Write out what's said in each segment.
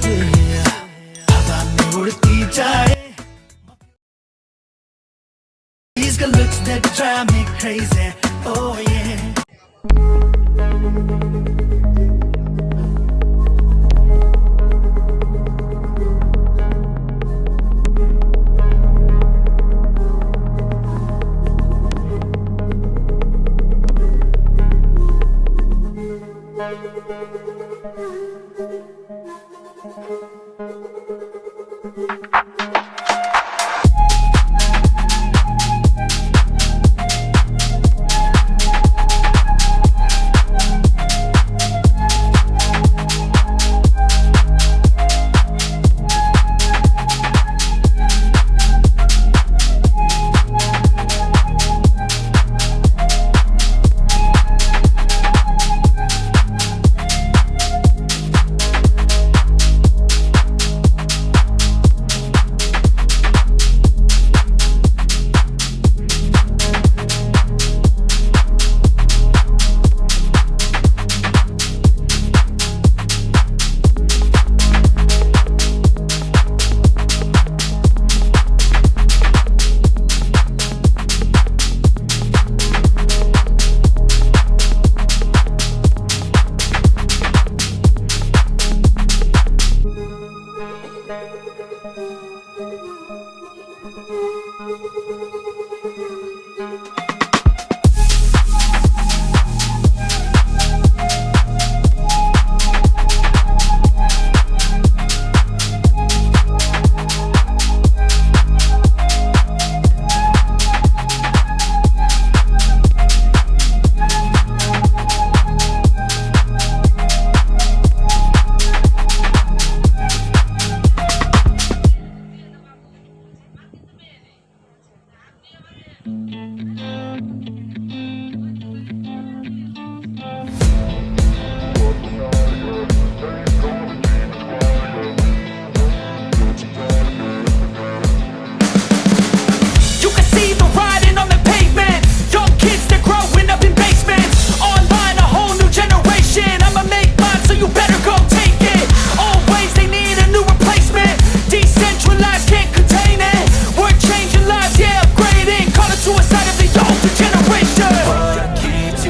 yeah. 바람이 우리 뛰자해. These good looks that drive me crazy. Oh yeah.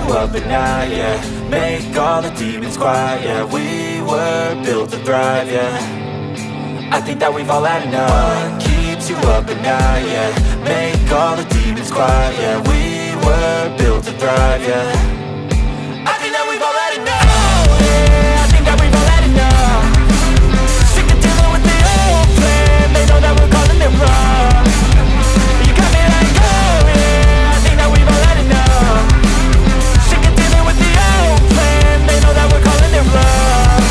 Up at night, yeah. Make all the demons quiet, yeah. We were built to thrive, yeah. I think that we've all had enough. What keeps you up at night, yeah. Make all the demons quiet, yeah. We were built to thrive, yeah. I think that we've all had enough. Oh, yeah, I think that we've all had enough. Sick of dealing with the old plan. They know that we're calling it wrong. You got me like, oh yeah, I think that we've all had enough. They know that we're calling it love.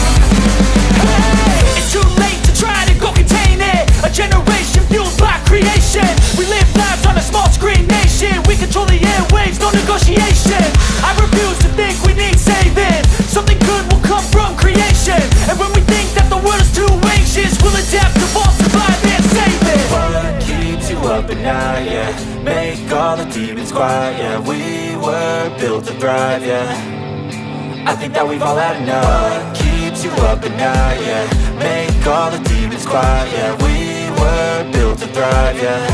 Hey, it's too late to try to go contain it. A generation fueled by creation. We live lives on a small screen nation. We control the airwaves, no negotiation. I refuse to think we need saving. Something good will come from creation. And when we think that the world is too anxious, we'll adapt, evolve, survive and save it. What keeps you up at night, yeah. Make all the demons quiet, yeah. We were built to thrive, yeah. I think that we've all had enough. What keeps you up at night, yeah. Make all the demons quiet, yeah. We were built to thrive, yeah.